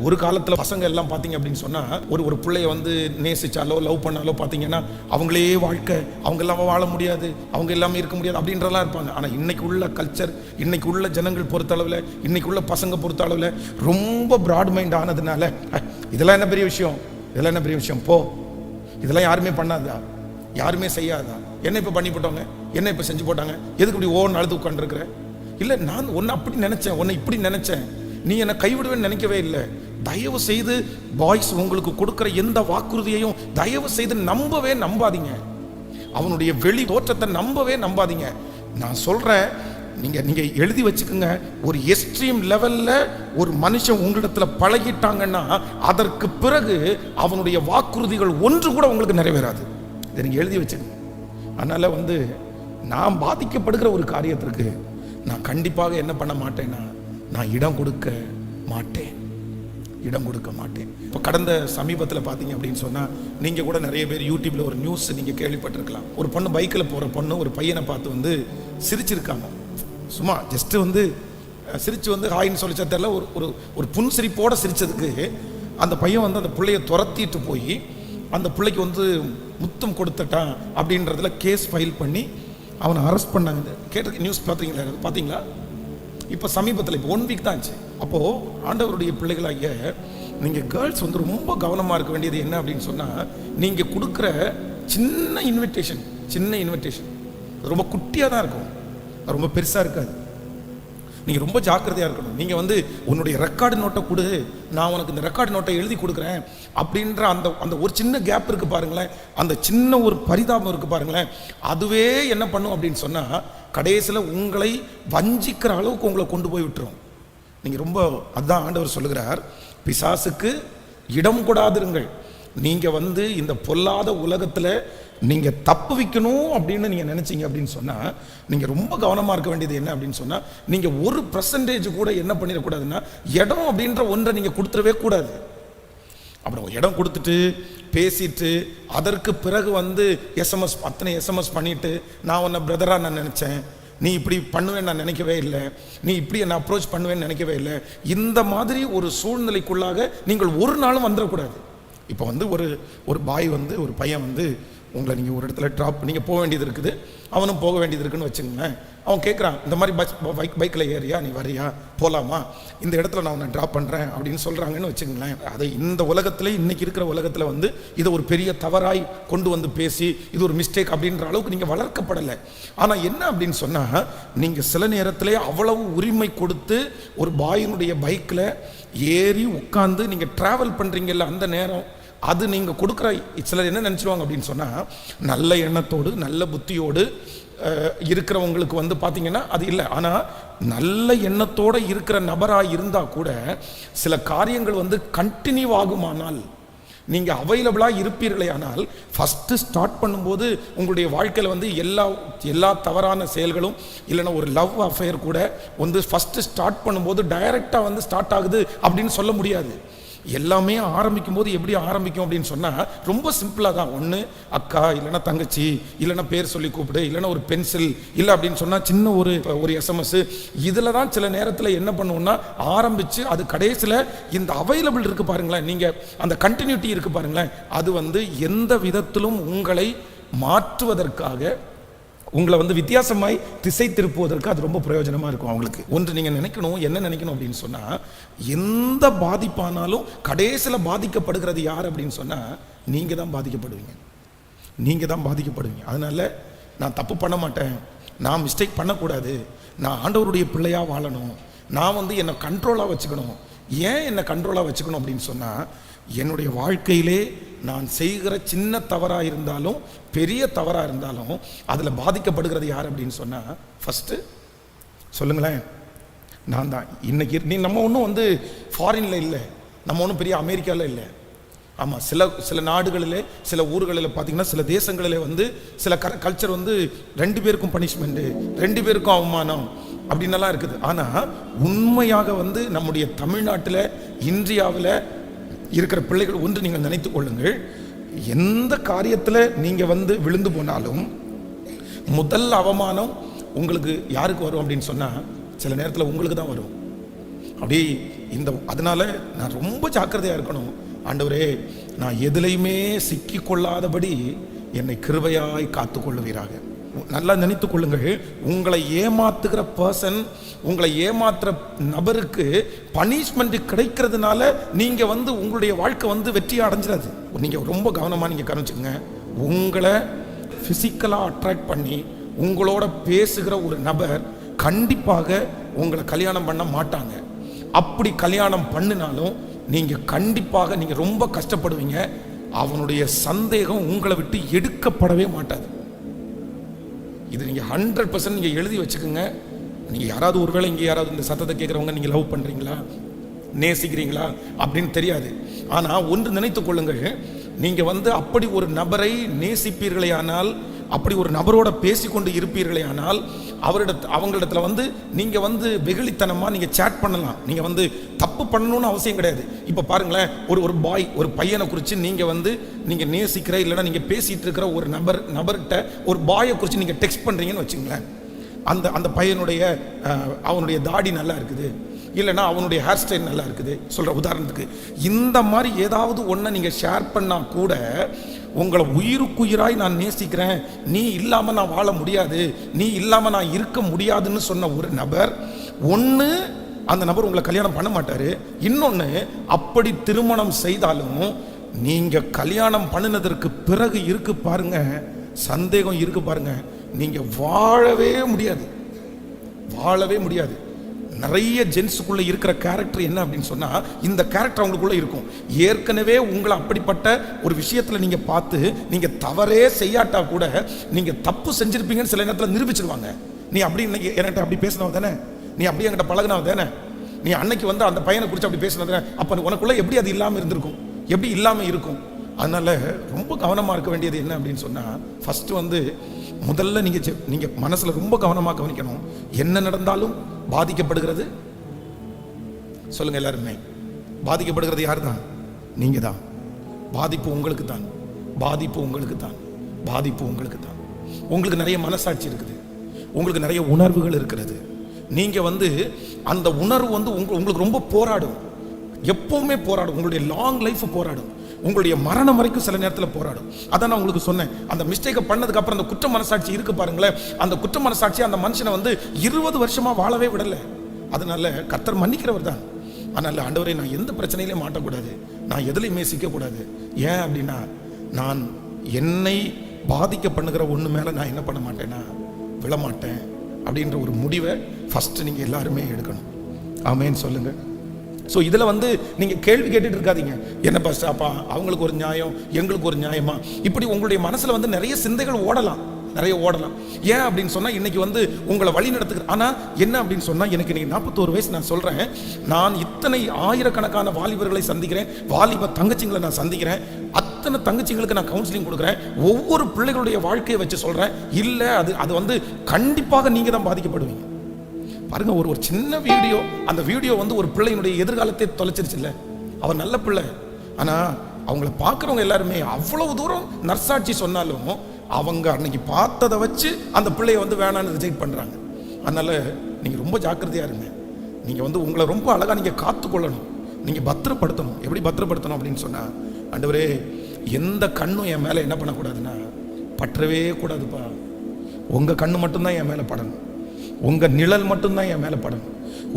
ஒரு காலத்தில் பசங்க எல்லாம் பார்த்தீங்க அப்படின்னு சொன்னால் ஒரு பிள்ளைய வந்து நேசிச்சாலோ லவ் பண்ணாலோ பார்த்தீங்கன்னா அவங்களே வாழ்க்கை, அவங்க இல்லாமல் வாழ முடியாது, அவங்க எல்லாமே இருக்க முடியாது அப்படின்றலாம் இருப்பாங்க. ஆனால் இன்னைக்கு உள்ள கல்ச்சர், இன்னைக்கு உள்ள ஜனங்கள் பொறுத்தளவில், இன்னைக்கு உள்ள பசங்க பொறுத்தளவில் ரொம்ப ப்ராட் மைண்ட் ஆனதுனால இதெல்லாம் என்ன பெரிய விஷயம், இதெல்லாம் என்ன பெரிய விஷயம், போ, இதெல்லாம் யாருமே பண்ணாதா, யாருமே செய்யாதா, என்ன இப்போ பண்ணி போட்டவங்க, என்ன இப்போ செஞ்சு போட்டாங்க, எதுக்கு இப்படி ஓன் அழுது உட்காந்துருக்குற, இல்லை நான் ஒன்று அப்படி நினச்சேன், ஒன்று இப்படி நினச்சேன், நீ என்னை கைவிடுவேன்னு நினைக்கவே இல்லை. தயவு செய்து பாய்ஸ் உங்களுக்கு கொடுக்குற எந்த வாக்குறுதியையும் தயவு செய்து நம்பாதீங்க. அவனுடைய வெளி தோற்றத்தை நம்பாதீங்க. நான் சொல்கிறேன், நீங்கள் எழுதி வச்சுக்கோங்க. ஒரு எக்ஸ்ட்ரீம் லெவலில் ஒரு மனுஷன் உங்களிடத்துல பழகிட்டாங்கன்னா அதற்கு பிறகு அவனுடைய வாக்குறுதிகள் ஒன்று கூட உங்களுக்கு நிறைவேறாது. இதை நீங்கள் எழுதி வச்சுக்கோங்க. அதனால் வந்து நான் பாதிக்கப்படுகிற ஒரு காரியத்திற்கு நான் கண்டிப்பாக என்ன பண்ண மாட்டேன்னா, நான் இடம் கொடுக்க மாட்டேன். இப்போ கடந்த சமீபத்தில் பார்த்தீங்க அப்படின்னு சொன்னால், நீங்கள் கூட நிறைய பேர் யூடியூப்பில் ஒரு நியூஸ் நீங்கள் கேள்விப்பட்டிருக்கலாம். ஒரு பொண்ணு பைக்கில் போகிற பொண்ணு ஒரு பையனை பார்த்து வந்து சிரிச்சிருக்காங்க. சும்மா ஜஸ்ட்டு வந்து சிரித்து வந்து ஹாயின்னு சொல்லிச்சா தெரியல, ஒரு புன்சிரிப்போடு சிரித்ததுக்கு அந்த பையன் வந்து அந்த பிள்ளைய துரத்திட்டு போய் அந்த பிள்ளைக்கு வந்து முத்தம் கொடுத்துட்டான் அப்படின்றதுல கேஸ் ஃபைல் பண்ணி அவனை அரெஸ்ட் பண்ணாங்க. நியூஸ் பார்த்தீங்களா? இப்போ சமீபத்தில் இப்போ 1 வீக் தான் ஆச்சு. அப்போது ஆண்டவருடைய பிள்ளைகளாகிய நீங்கள் கேர்ள்ஸ் வந்து ரொம்ப கவனமாக இருக்க வேண்டியது என்ன அப்படின்னு சொன்னால், நீங்கள் கொடுக்குற சின்ன இன்விடேஷன் ரொம்ப குட்டியாக தான் இருக்கும், ரொம்ப பெருசாக இருக்காது. நீங்கள் ரொம்ப ஜாக்கிரதையாக இருக்கணும். நீங்கள் வந்து உன்னுடைய ரெக்கார்டு நோட்டை கொடு, நான் உனக்கு இந்த ரெக்கார்டு நோட்டை எழுதி கொடுக்குறேன் அப்படின்ற அந்த ஒரு சின்ன கேப் இருக்குது பாருங்களேன், அந்த சின்ன ஒரு பரிதாபம் இருக்குது பாருங்களேன், அதுவே என்ன பண்ணும் அப்படின்னு சொன்னால் கடைசியில் உங்களை வஞ்சிக்கிற அளவுக்கு உங்களை கொண்டு போய் விட்டுரும். நீங்கள் ரொம்ப அதுதான் ஆண்டவர் சொல்லுகிறார், பிசாசுக்கு இடம் கொடாதிருங்கள். நீங்கள் வந்து இந்த பொல்லாத உலகத்தில் நீங்கள் தப்பு வைக்கணும் அப்படின்னு நீங்கள் நினச்சிங்க அப்படின்னு சொன்னால், நீங்கள் ரொம்ப கவனமாக இருக்க வேண்டியது என்ன அப்படின்னு சொன்னால், நீங்கள் 1% கூட என்ன பண்ணிடக்கூடாதுன்னா, இடம் அப்படின்ற ஒன்றை நீங்கள் கொடுத்துடவே கூடாது. அப்புறம் இடம் கொடுத்துட்டு பேசிட்டு அதற்கு பிறகு வந்து அத்தனை எஸ்எம்எஸ் பண்ணிட்டு, நான் உன்னை பிரதராக நான் நினச்சேன், நீ இப்படி பண்ணுவேன்னு நான் நினைக்கவே இல்லை, நீ இப்படி என்னை அப்ரோச் பண்ணுவேன்னு நினைக்கவே இல்லை, இந்த மாதிரி ஒரு சூழ்நிலைக்குள்ளாக நீங்கள் ஒரு நாளும் வந்துடக்கூடாது. இப்போ வந்து ஒரு பாய் வந்து ஒரு பையன் வந்து உங்களை நீங்கள் ஒரு இடத்துல ட்ராப், நீங்கள் போக வேண்டியது இருக்குது, அவனும் போக வேண்டியது இருக்குன்னு வச்சுங்களேன். அவன் கேட்குறான், இந்த மாதிரி பைக்கில் ஏறியா, நீ வரியா, போகலாமா, இந்த இடத்துல நான் உன்னை ட்ராப் பண்ணுறேன் அப்படின்னு சொல்கிறாங்கன்னு வச்சுங்களேன். அதை இந்த உலகத்தில், இன்றைக்கி இருக்கிற உலகத்தில் வந்து இதை ஒரு பெரிய தவறாய் கொண்டு வந்து பேசி இது ஒரு மிஸ்டேக் அப்படின்ற அளவுக்கு நீங்கள் வளர்க்கப்படலை. ஆனால் என்ன அப்படின்னு சொன்னால், நீங்கள் சில நேரத்திலே அவ்வளவு உரிமை கொடுத்து ஒரு பாயினுடைய பைக்கில் ஏறி உட்காந்து நீங்கள் ட்ராவல் பண்ணுறீங்கல்ல, அந்த நேரம் அது நீங்கள் கொடுக்குற சிலர் என்ன நினச்சிடுவாங்க அப்படின்னு சொன்னால், நல்ல எண்ணத்தோடு நல்ல புத்தியோடு இருக்கிறவங்களுக்கு வந்து பார்த்தீங்கன்னா அது இல்லை. ஆனால் நல்ல எண்ணத்தோடு இருக்கிற நபராக இருந்தால் கூட சில காரியங்கள் வந்து கண்டினியூ ஆகுமானால், நீங்கள் அவைலபிளாக இருப்பீர்களே ஆனால், ஃபஸ்ட்டு ஸ்டார்ட் பண்ணும்போது உங்களுடைய வாழ்க்கையில் வந்து எல்லா தவறான செயல்களும் இல்லைன்னா ஒரு லவ் அஃபேர் கூட வந்து ஃபஸ்ட்டு ஸ்டார்ட் பண்ணும்போது டைரெக்டாக வந்து ஸ்டார்ட் ஆகுது அப்படின்னு சொல்ல முடியாது. எல்லாமே ஆரம்பிக்கும் போது எப்படி ஆரம்பிக்கும் அப்படின்னு சொன்னால், ரொம்ப சிம்பிளாக தான். ஒன்று அக்கா, இல்லைன்னா தங்கச்சி, இல்லைன்னா பேர் சொல்லி கூப்பிடு, இல்லைன்னா ஒரு பென்சில், இல்லை அப்படின்னு சொன்னால் சின்ன ஒரு எஸ்எம்எஸ், இதில் தான் சில நேரத்தில் என்ன பண்ணுவோம்னா ஆரம்பித்து அது கடைசியில் இந்த அவைலபிள் இருக்குது பாருங்களேன், நீங்கள் அந்த கண்டினியூட்டி இருக்குது பாருங்களேன், அது வந்து எந்த விதத்திலும் உங்களை மாற்றுவதற்காக, உங்களை வந்து வித்தியாசமாய் திசை திருப்புவதற்கு அது ரொம்ப பிரயோஜனமாக இருக்கும் அவங்களுக்கு. ஒன்று நீங்கள் நினைக்கணும், என்ன நினைக்கணும் அப்படின்னு சொன்னால், எந்த பாதிப்பானாலும் கடைசியில் பாதிக்கப்படுகிறது யார் அப்படின்னு சொன்னால் நீங்கள் தான் பாதிக்கப்படுவீங்க. அதனால் நான் தப்பு பண்ண மாட்டேன், நான் மிஸ்டேக் பண்ணக்கூடாது, நான் ஆண்டவருடைய பிள்ளையாக வாழணும், நான் வந்து என்னை கண்ட்ரோலாக வச்சுக்கணும். ஏன் என்னை கண்ட்ரோலாக வச்சுக்கணும் அப்படின்னு சொன்னால், என்னுடைய வாழ்க்கையிலே நான் செய்கிற சின்ன தவறாக இருந்தாலும் பெரிய தவறாக இருந்தாலும் அதில் பாதிக்கப்படுகிறது யார் அப்படின்னு சொன்னால், ஃபஸ்ட்டு சொல்லுங்களேன், நான் தான். இன்னைக்கு நம்ம ஒன்றும் வந்து ஃபாரினில் இல்லை, நம்ம ஒன்றும் பெரிய அமெரிக்காவில் இல்லை. ஆமாம், சில நாடுகளில் சில ஊர்களில் பார்த்தீங்கன்னா சில தேசங்களில் வந்து சில கல்ச்சர் வந்து 2 பேருக்கும் பனிஷ்மெண்ட்டு, 2 பேருக்கும் அவமானம் அப்படின்னலாம் இருக்குது. ஆனால் உண்மையாக வந்து நம்முடைய தமிழ்நாட்டில் இந்தியாவில் இருக்கிற பிள்ளைகள் ஒன்று நீங்கள் நினைத்து கொள்ளுங்கள், எந்த காரியத்தில் நீங்கள் வந்து விழுந்து போனாலும் முதல் அவமானம் உங்களுக்கு யாருக்கு வரும் அப்படின்னு சொன்னால், சில நேரத்தில் உங்களுக்கு தான் வரும். அப்படி அதனால நான் ரொம்ப ஜாக்கிரதையா இருக்கணும். ஆண்டவரே, நான் எதுலையுமே சிக்கி கொள்ளாதபடி என்னை கிருபையாய் காத்துக்கொள்ளுவீராக. நல்லா நினைத்துக் கொள்ளுங்கள், உங்களை ஏமாத்துகிற பர்சன், உங்களை ஏமாத்துற நபருக்கு பனிஷ்மெண்ட் கிடைக்கிறதுனால நீங்க உங்களுடைய வாழ்க்கை வெற்றி அடைஞ்சிடாது. நீங்க ரொம்ப கவனமா நீங்க கவனிச்சுங்க. உங்களை பிசிக்கலா அட்ராக்ட் பண்ணி உங்களோட பேசுகிற ஒரு நபர் கண்டிப்பாக உங்களை கல்யாணம் பண்ண மாட்டாங்க. அப்படி கல்யாணம் பண்ணினாலும் நீங்க கண்டிப்பாக நீங்க ரொம்ப கஷ்டப்படுவீங்க. அவனுடைய சந்தேகம் உங்களை விட்டு எடுக்கப்படவே மாட்டாது. இது நீங்க 100% நீங்க எழுதி வச்சுக்கோங்க. நீங்க யாராவது ஒருவேளை இங்க யாராவது இந்த சத்தத்தை கேட்கறவங்க நீங்க லவ் பண்றீங்களா, நேசிக்கிறீங்களா அப்படின்னு தெரியாது. ஆனா ஒன்று நினைத்துக் கொள்ளுங்கள், நீங்க அப்படி ஒரு நபரை நேசிப்பீர்களே ஆனால், அப்படி ஒரு நபரோட பேசிக்கொண்டு இருப்பீர்களே ஆனால், அவங்களிடத்துல நீங்க வெகுளித்தனமா நீங்க சேட் பண்ணலாம். நீங்க தப்பு பண்ணணும்னு அவசியம் கிடையாது. இப்ப பாருங்களேன், ஒரு பாய், ஒரு பையனை குறித்து நீங்க நேசிக்கிற இல்லைன்னா நீங்க பேசிட்டு இருக்கிற ஒரு நபர்கிட்ட ஒரு பாயை குறித்து நீங்க டெக்ஸ்ட் பண்றீங்கன்னு வச்சுங்களேன். அந்த பையனுடைய அவனுடைய தாடி நல்லா இருக்குது, இல்லைன்னா அவனுடைய ஹேர் ஸ்டைல் நல்லா இருக்குது சொல்ற உதாரணத்துக்கு, இந்த மாதிரி ஏதாவது ஒன்றை நீங்க ஷேர் பண்ணா கூட உங்களை உயிருக்குயிராய் நான் நேசிக்கிறேன், நீ இல்லாம நான் வாழ முடியாது, நீ இல்லாம நான் இருக்க முடியாதுன்னு சொன்ன ஒரு நபர், ஒன்று அந்த நபர் உங்களை கல்யாணம் பண்ண மாட்டாரு. இன்னொன்று, அப்படி திருமணம் செய்தாலும் நீங்க கல்யாணம் பண்ணினதற்கு பிறகு இருக்கு பாருங்க, சந்தேகம் இருக்கு பாருங்க, நீங்க வாழவே முடியாது, வாழவே முடியாது. நிறைய ஜென்ஸுக்குள்ள இருக்கிற கேரக்டர் என்ன அப்படின்னு சொன்னா, இந்த கேரக்டர் அவங்களுக்குள்ள இருக்கும். ஏற்கனவே உங்களை அப்படிப்பட்ட ஒரு விஷயத்துல நீங்க பார்த்து நீங்க தவறே செய்யாட்டா கூட நீங்க தப்பு செஞ்சிருப்பீங்கன்னு சில நேரத்தில் நிரூபிச்சிருவாங்க. நீ அப்படி என்கிட்ட அப்படி பேசினவ தானே, நீ அப்படி என்கிட்ட பழகினவ தானே, நீ அன்னைக்கு அந்த பையனை குறித்து அப்படி பேசினது தானே, அப்ப உனக்குள்ள எப்படி அது இல்லாம இருந்திருக்கும், எப்படி இல்லாம இருக்கும். அதனால ரொம்ப கவனமா இருக்க வேண்டியது என்ன அப்படின்னு சொன்னா, ஃபர்ஸ்ட் முதல்ல நீங்க மனசுல ரொம்ப கவனமா கவனிக்கணும். என்ன நடந்தாலும் பாதிக்கப்படுகிறது, சொல்லுங்க எல்லாருமே, பாதிக்கப்படுகிறது யார் தான்? நீங்க தான். பாதிப்பு உங்களுக்கு தான், பாதிப்பு உங்களுக்கு தான், பாதிப்பு உங்களுக்கு தான். உங்களுக்கு நிறைய மனசாட்சி இருக்குது, உங்களுக்கு நிறைய உணர்வுகள் இருக்கிறது. நீங்க அந்த உணர்வு உங்களுக்கு ரொம்ப போராடும், எப்பவுமே போராடும். உங்களுடைய லாங் லைஃப் போராடும், உங்களுடைய மரணம் வரைக்கும் சில நேரத்தில் போராடும். அதான் நான் உங்களுக்கு சொன்னேன், அந்த மிஸ்டேக்கை பண்ணதுக்கு அப்புறம் அந்த குற்ற மனசாட்சி இருக்கு பாருங்களேன், அந்த குற்ற மனசாட்சி அந்த மனுஷனை 20 வருஷமா வாழவே விடல. அதனால கர்த்தர் மன்னிக்கிறவர் தான். அதனால ஆண்டவரே, நான் எந்த பிரச்சனையிலையும் மாட்டக்கூடாது, நான் எதுலையுமே சிக்கக்கூடாது. ஏன் அப்படின்னா, நான் என்னை பாதிக்க பண்ணுகிற ஒன்று மேலே நான் என்ன பண்ண மாட்டேன்னா விழமாட்டேன் அப்படின்ற ஒரு முடிவை ஃபர்ஸ்ட் நீங்க எல்லாருமே எடுக்கணும். ஆமேன்னு சொல்லுங்க. ஸோ இதில் நீங்கள் கேள்வி கேட்டுட்டு இருக்காதீங்க, என்ன பாஸ்டர் அப்பா அவங்களுக்கு ஒரு நியாயம் எங்களுக்கு ஒரு நியாயமா, இப்படி உங்களுடைய மனசில் நிறைய சிந்தைகள் ஓடலாம், நிறைய ஓடலாம். ஏன் அப்படின்னு சொன்னால், இன்னைக்கு உங்களை வழி நடத்துகிற, ஆனால் என்ன அப்படின்னு சொன்னால், எனக்கு இன்னைக்கு 41 வயசு. நான் சொல்கிறேன், நான் இத்தனை ஆயிரக்கணக்கான வாலிபர்களை சந்திக்கிறேன், வாலிப தங்கச்சிங்களை நான் சந்திக்கிறேன், அத்தனை தங்கச்சிங்களுக்கு நான் கவுன்சிலிங் கொடுக்குறேன். ஒவ்வொரு பிள்ளைகளுடைய வாழ்க்கையை வச்சு சொல்கிறேன், இல்லை அது கண்டிப்பாக நீங்கள் தான் பாதிக்கப்படுவீங்க. பாருங்க, ஒரு சின்ன வீடியோ, அந்த வீடியோ ஒரு பிள்ளையினுடைய எதிர்காலத்தை தொலைச்சிருச்சு. இல்லை, அவர் நல்ல பிள்ளை, ஆனா அவங்கள பார்க்குறவங்க எல்லாருமே அவ்வளவு தூரம் நர்சாட்சி சொன்னாலும் அவங்க அன்னைக்கு பார்த்ததை வச்சு அந்த பிள்ளைய வேணான்னு ரிஜெக்ட் பண்றாங்க. அதனால நீங்க ரொம்ப ஜாக்கிரதையா இருங்க. நீங்க உங்களை ரொம்ப அழகா நீங்க காத்துக்கொள்ளணும், நீங்க பத்திரப்படுத்தணும். எப்படி பத்திரப்படுத்தணும் அப்படின்னு சொன்னா, ஆண்டவரே, எந்த கண்ணும் என் மேல என்ன பண்ணக்கூடாதுன்னா பற்றவே கூடாதுப்பா, உங்க கண்ணு மட்டும்தான் என் மேல படணும், உங்க நிழல் மட்டும்தான் என் மேல படணும்,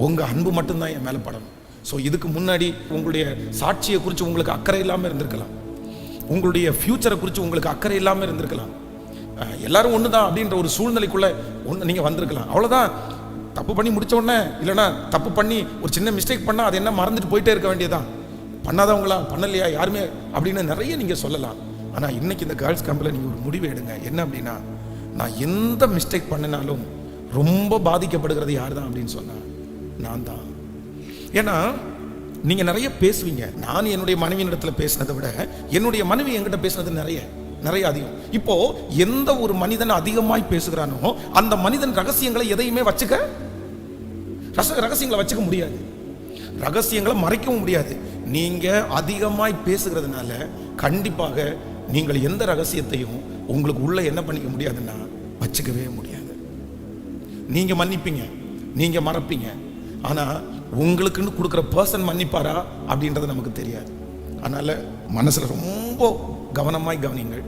உங்க அன்பு மட்டும்தான் என் மேல படணும். ஸோ இதுக்கு முன்னாடி உங்களுடைய சாட்சியை குறித்து உங்களுக்கு அக்கறை இல்லாமல் இருந்திருக்கலாம், உங்களுடைய ஃபியூச்சரை குறித்து உங்களுக்கு அக்கறை இல்லாமல் இருந்திருக்கலாம், எல்லாரும் ஒன்று தான் அப்படின்ற ஒரு சூழ்நிலைக்குள்ள நீங்கள் வந்திருக்கலாம். அவ்வளோதான், தப்பு பண்ணி முடிச்ச உடனே, இல்லைன்னா தப்பு பண்ணி ஒரு சின்ன மிஸ்டேக் பண்ணால் அது என்ன மறந்துட்டு போயிட்டே இருக்க வேண்டியதான், பண்ணாதவங்களா பண்ணலையா யாருமே அப்படின்னு நிறைய நீங்கள் சொல்லலாம். ஆனால் இன்னைக்கு இந்த கேர்ள்ஸ் கேம்பில் நீங்கள் ஒரு முடிவு எடுங்க. என்ன அப்படின்னா, நான் எந்த மிஸ்டேக் பண்ணினாலும் ரொம்ப பாதிக்கப்படுகிறது யார் தான் அப்படின்னு சொன்னா நான் தான். ஏன்னா நீங்க நிறைய பேசுவீங்க. நான் என்னுடைய மனைவியின் இடத்துல பேசினதை விட என்னுடைய மனைவி என்கிட்ட பேசினது நிறைய அதிகம். இப்போ எந்த ஒரு மனிதன் அதிகமாய் பேசுகிறானோ அந்த மனிதன் ரகசியங்களை எதையுமே ரகசியங்களை வச்சுக்க முடியாது, ரகசியங்களை மறைக்கவும் முடியாது. நீங்க அதிகமாய் பேசுகிறதுனால கண்டிப்பாக நீங்கள் எந்த ரகசியத்தையும் உங்களுக்கு உள்ள என்ன பண்ணிக்க முடியாதுன்னா வச்சுக்கவே முடியாது. நீங்க மன்னிப்பீங்க, நீங்க மறப்பீங்க, ஆனா உங்களுக்குன்னு கொடுக்குற பர்சன் மன்னிப்பாரா அப்படின்றது நமக்கு தெரியாது. அதனால மனசுல ரொம்ப கவனமாய் கவனிங்கள்.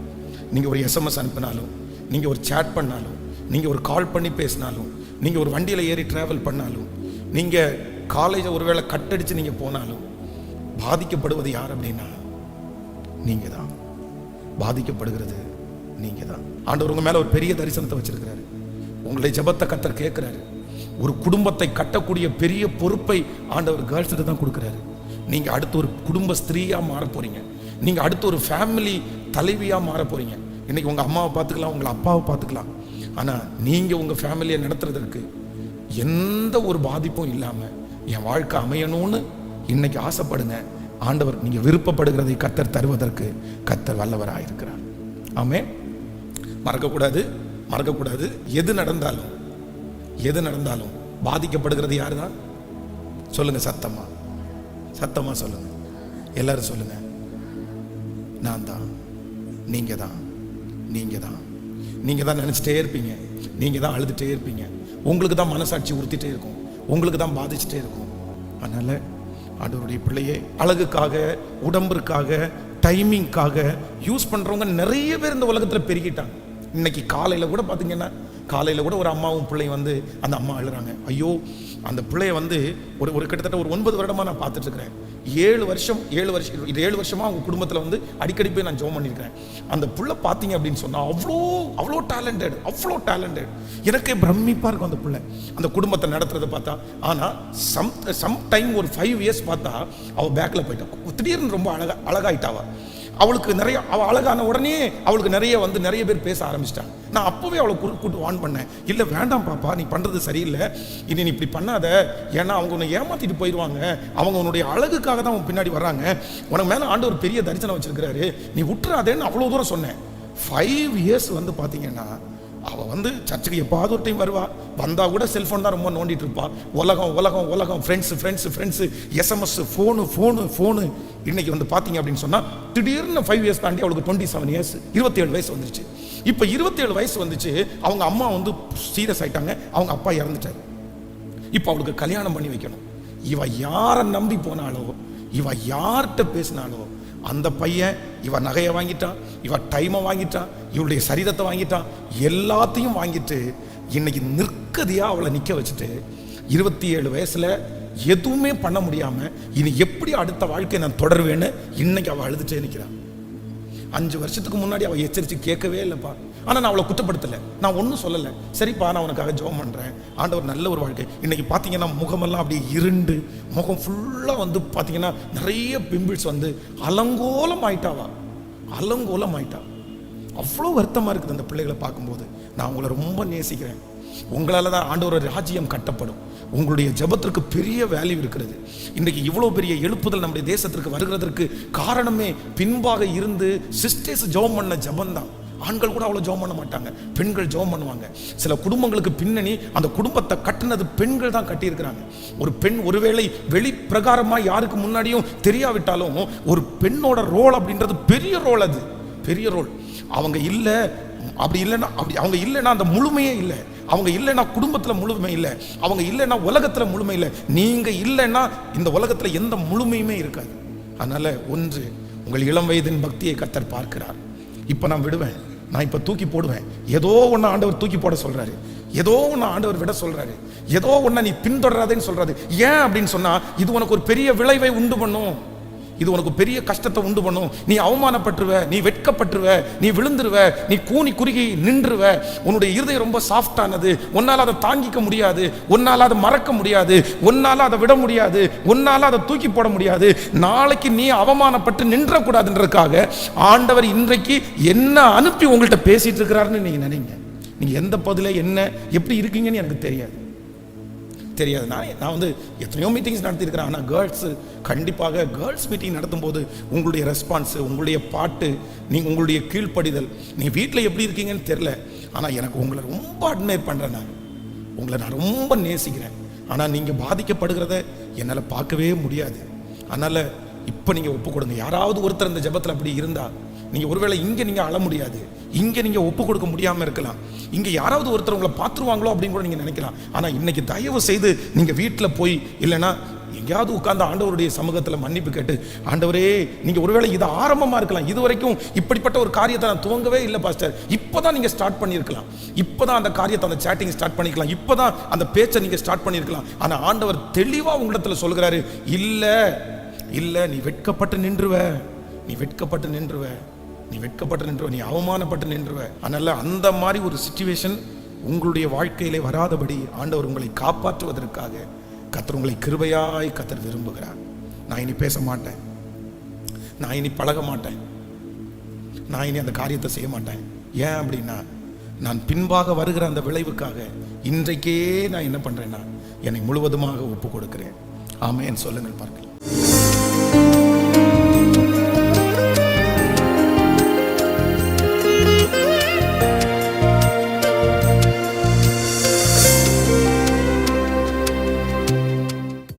நீங்க ஒரு எஸ்எம்எஸ் அனுப்பினாலும், நீங்க ஒரு சேட் பண்ணாலும், நீங்க ஒரு கால் பண்ணி பேசினாலும், நீங்க ஒரு வண்டியில ஏறி டிராவல் பண்ணாலும், நீங்க காலேஜ் ஒருவேளை கட்டடிச்சு நீங்க போனாலும், பாதிக்கப்படுவது யார் அப்படின்னா நீங்க தான். பாதிக்கப்படுகிறது நீங்க தான். ஆண்டவர் உங்க மேல ஒரு பெரிய தரிசனத்தை வச்சிருக்கிறாரு. உங்களுடைய ஜெபத்தை கர்த்தர் கேட்கிறாரு. ஒரு குடும்பத்தை கட்டக்கூடிய பெரிய பொறுப்பை ஆண்டவர் கேர்ள்ஸ்க்கு தான் கொடுக்கிறாரு. நீங்க அடுத்து ஒரு குடும்ப ஸ்திரீயா மாற போறீங்க. நீங்க அடுத்து ஒரு ஃபேமிலி தலைவியா மாற போறீங்க. இன்னைக்கு உங்க அம்மாவை பார்த்துக்கலாம், உங்களை அப்பாவை பார்த்துக்கலாம். ஆனா நீங்க உங்க ஃபேமிலியை நடத்துறதற்கு எந்த ஒரு பாதிப்பும் இல்லாம என் வாழ்க்கை அமையணும்னு இன்னைக்கு ஆசைப்படுங்க. ஆண்டவர் நீங்க விருப்பப்படுகிறதை கர்த்தர் தருவதற்கு கர்த்தர் வல்லவராயிருக்கிறார். ஆமென். மறக்கக்கூடாது, மறக்கக்கூடாது. எது நடந்தாலும் பாதிக்கப்படுகிறது யாரு தான்? சொல்லுங்க, சத்தமா சத்தமா சொல்லுங்க. எல்லாரும் சொல்லுங்க, நான் தான். நீங்க தான், நீங்க தான். நீங்க தான் நினைச்சிட்டே இருப்பீங்க, நீங்க தான் அழுதுட்டே இருப்பீங்க, உங்களுக்கு தான் மனசாட்சி உறுத்திட்டே இருக்கும், உங்களுக்கு தான் பாதிச்சுட்டே இருக்கும். அதனால ஆண்டவருடைய பிள்ளையே, அழகுக்காக, உடம்பிற்காக, டைமிங்காக யூஸ் பண்றவங்க நிறைய பேர் இந்த உலகத்துல பெருகிட்டாங்க. இன்னைக்கு காலையில கூட பாத்தீங்கன்னா, காலையில கூட ஒரு அம்மாவும் பிள்ளையும் வந்து அந்த அம்மா அழுறாங்க. ஐயோ, அந்த பிள்ளைய வந்து ஒரு கிட்டத்தட்ட ஒரு 9 வருடமா நான் பார்த்துட்டு இருக்கிறேன். 7 வருஷமா அவங்க குடும்பத்துல வந்து அடிக்கடி போய் நான் ஜெபம் பண்ணியிருக்கிறேன். அந்த பிள்ளை பார்த்தீங்க அப்படின்னு சொன்னா அவ்வளோ டேலண்டட். எனக்கே பிரமிப்பா இருக்கும் அந்த பிள்ளை அந்த குடும்பத்தை நடத்துறதை பார்த்தா. ஆனா சம் டைம் ஒரு 5 இயர்ஸ் பார்த்தா அவ பேக்ல போயிட்டா. திடீர்னு ரொம்ப அழகாயிட்டாவா. அவளுக்கு அவ அழகான உடனே அவளுக்கு நிறைய பேர் பேச ஆரம்பிச்சிட்டாங்க. நான் அப்பவே அவளை கூட்டு வான் பண்ணேன். இல்ல வேண்டாம் பாப்பா, நீ பண்றது சரியில்லை, இனி நீ இப்படி பண்ணாத. ஏன்னா அவங்க உன்னை ஏமாத்திட்டு போயிடுவாங்க, அவங்க உன்னுடைய அழகுக்காக தான் உன் பின்னாடி வர்றாங்க, உனக்கு மேல ஆண்டவர் பெரிய தரிசனம் வச்சிருக்கிறாரு, நீ விட்டுறாதேன்னு அவ்வளவு தூரம் சொன்னேன். 5 இயர்ஸ் வந்து பாத்தீங்கன்னா அவ வந்து சர்ச்சுக்கு எப்பாவது ஒரு டைம் வருவா. வந்தா கூட செல்போன் தான் ரொம்ப நோண்டிட்டு இருப்பா. உலகம் ஃப்ரெண்ட்ஸ் எஸ்எம்எஸ் ஃபோனு. இன்னைக்கு வந்து பாத்தீங்க அப்படின்னு சொன்னா திடீர்னு 5 இயர்ஸ் தாண்டி அவளுக்கு 27 இயர்ஸ், 27 வயசு வந்துருச்சு. இப்ப 27 வயசு வந்துச்சு. அவங்க அம்மா வந்து சீரியஸ் ஆயிட்டாங்க, அவங்க அப்பா இறந்துட்டாரு. இப்ப அவளுக்கு கல்யாணம் பண்ணி வைக்கணும். இவ யாரை நம்பி போனாலோ, இவ யார்கிட்ட பேசினாலோ, அந்த பையன் இவ நகையை வாங்கிட்டான், இவ டைமை வாங்கிட்டான், இவளுடைய சரீரத்தை வாங்கிட்டான், எல்லாத்தையும் வாங்கிட்டு இன்னைக்கு நிற்கதியா அவளை நிக்க வச்சுட்டு 27 வயசுல எதுவுமே பண்ண முடியாம இனி எப்படி அடுத்த வாழ்க்கையை நான் தொடருவேன்னு இன்னைக்கு அவ அழுதுட்டே நிற்கிறான். 5 வருஷத்துக்கு முன்னாடி அவ எச்சரிச்சு கேட்கவே இல்லைப்பா. ஆனா நான் அவளை குற்றப்படுத்தல, நான் ஒன்றும் சொல்லலை. சரிப்பா, நான் உனக்காக ஜெபம் பண்றேன், ஆண்டவர் நல்ல ஒரு வாழ்க்கை. இன்னைக்கு பார்த்தீங்கன்னா முகமெல்லாம் அப்படியே இருண்டு, முகம் ஃபுல்லா வந்து பார்த்தீங்கன்னா நிறைய பிம்பிள்ஸ் வந்து அலங்கோலம் ஆயிட்டா. அவ்வளோ வருத்தமா இருக்குது அந்த பிள்ளைகளை பார்க்கும்போது. நான் உங்களை ரொம்ப நேசிக்கிறேன். உங்களால தான் ஆண்டவர் ராஜ்யம் கட்டப்படும். உங்களுடைய ஜெபத்திற்கு பெரிய வேல்யூ இருக்கிறது. இன்றைக்கு இவ்வளோ பெரிய எழுப்புதல் நம்முடைய தேசத்திற்கு வருகிறதற்கு காரணமே பின்பாக இருந்து சிஸ்டர்ஸ் ஜெபம் பண்ண ஜெபம் தான். ஆண்கள் கூட அவ்வளோ ஜெபம் பண்ண மாட்டாங்க, பெண்கள் ஜெபம் பண்ணுவாங்க. சில குடும்பங்களுக்கு பின்னணி அந்த குடும்பத்தை கட்டினது பெண்கள் தான் கட்டியிருக்கிறாங்க. ஒரு பெண் ஒருவேளை வெளி பிரகாரமாக யாருக்கு முன்னாடியும் தெரியாவிட்டாலும் ஒரு பெண்ணோட ரோல் அப்படின்றது பெரிய ரோல். அது பெரிய ரோல். அவங்க இல்லை, அப்படி அவங்க இல்லைன்னா அந்த முழுமையே இல்லை. அவங்க இல்லைன்னா குடும்பத்துல முழுமை இல்லை, அவங்க இல்லைன்னா உலகத்துல முழுமை இல்லை. நீங்க இல்லைன்னா இந்த உலகத்துல எந்த முழுமையுமே இருக்காது. அதனால ஒன்று, உங்கள் இளம் வயதின் பக்தியை கர்த்தர் பார்க்கிறார். இப்ப நான் விடுவேன், நான் இப்ப தூக்கி போடுவேன். ஏதோ ஒன்னு ஆண்டவர் தூக்கி போட சொல்றாரு, ஏதோ ஒன்னு ஆண்டவர் விட சொல்றாரு, ஏதோ ஒன்ன நீ பின்தொடராதேன்னு சொல்றாரு. ஏன் அப்படின்னு சொன்னா, இது உனக்கு ஒரு பெரிய விளைவை உண்டு பண்ணும், இது உனக்கு பெரிய கஷ்டத்தை உண்டு பண்ணும். நீ அவமானப்பட்டுருவ, நீ வெட்கப்பட்டுருவ, நீ விழுந்துருவ, நீ கூனி குறுகி நின்றுவ. உன்னுடைய இருதயம் ரொம்ப சாஃப்டானது, உன்னால அதை தாங்கிக்க முடியாது, உன்னால அதை மறக்க முடியாது, உன்னால அதை விட முடியாது, உன்னால அதை தூக்கி போட முடியாது. நாளைக்கு நீ அவமானப்பட்டு நின்றக்கூடாதுன்றதுக்காக ஆண்டவர் இன்றைக்கு என்ன அனுப்பி உங்கள்கிட்ட பேசிட்டு இருக்கிறாருன்னு நீங்க நினைங்க. நீங்க எந்த பதில என்ன எப்படி இருக்கீங்கன்னு எனக்கு தெரியாது. நான் வந்து எத்தனையோ மீட்டிங்ஸ் நடத்தியிருக்கிறேன். ஆனால் கண்டிப்பாக கேர்ள்ஸ் மீட்டிங் நடத்தும் போது உங்களுடைய ரெஸ்பான்ஸ், உங்களுடைய பாட்டு, நீங்கள் உங்களுடைய கீழ்ப்படிதல், நீங்கள் வீட்டில் எப்படி இருக்கீங்கன்னு தெரியல. ஆனால் எனக்கு உங்களை ரொம்ப அட்மையர் பண்ணுறேன், உங்களை நான் ரொம்ப நேசிக்கிறேன். ஆனால் நீங்கள் பாதிக்கப்படுகிறத என்னால் பார்க்கவே முடியாது. அதனால் இப்போ நீங்கள் ஒப்பு கொடுங்க. யாராவது ஒருத்தர் இந்த ஜெபத்தில் அப்படி இருந்தால், நீங்கள் ஒருவேளை இங்கே நீங்கள் அழ முடியாது, இங்கே நீங்கள் ஒப்பு கொடுக்க முடியாமல் இருக்கலாம், இங்கே யாராவது ஒருத்தர் உங்களை பார்த்துருவாங்களோ அப்படின்னு கூட நீங்கள் நினைக்கலாம். ஆனால் இன்னைக்கு தயவு செய்து நீங்கள் வீட்டில் போய் இல்லைன்னா எங்கேயாவது உட்கார்ந்து ஆண்டவருடைய சமூகத்தில் மன்னிப்பு கேட்டு, ஆண்டவரே நீங்கள் ஒருவேளை இது ஆரம்பமாக இருக்கலாம், இது வரைக்கும் இப்படிப்பட்ட ஒரு காரியத்தை நான் துவங்கவே இல்லை பாஸ்டர், இப்போ தான் நீங்கள் ஸ்டார்ட் பண்ணியிருக்கலாம், இப்போ தான் அந்த காரியத்தை அந்த சேட்டிங் ஸ்டார்ட் பண்ணிக்கலாம், இப்போ தான் அந்த பேச்சை நீங்கள் ஸ்டார்ட் பண்ணியிருக்கலாம். ஆனால் ஆண்டவர் தெளிவாக உங்களிடத்தில் சொல்கிறாரு, இல்லை இல்லை நீ வெட்கப்பட்டு நின்றுவ, நீ வெட்கப்பட்டு நின்றுவ, நீ வெட்கப்பட்டு நின்றுவ, நீ அவமானப்பட்டு நின்றுவ. அதனால அந்த மாதிரி ஒரு சிச்சுவேஷன் உங்களுடைய வாழ்க்கையிலே வராதபடி ஆண்டவர் உங்களை காப்பாற்றுவதற்காக கர்த்தர் உங்களை கிருபையாய் கர்த்தர் விரும்புகிறார். நான் இனி பேச மாட்டேன், நான் இனி பழக மாட்டேன், நான் இனி அந்த காரியத்தை செய்ய மாட்டேன். ஏன் அப்படின்னா நான் பின்பாக வருகிற அந்த விளைவுக்காக இன்றைக்கே நான் என்ன பண்றேன்னா என்னை முழுவதுமாக ஒப்பு கொடுக்கிறேன். ஆமென் சொல்லுங்கள் பார்க்கலாம்.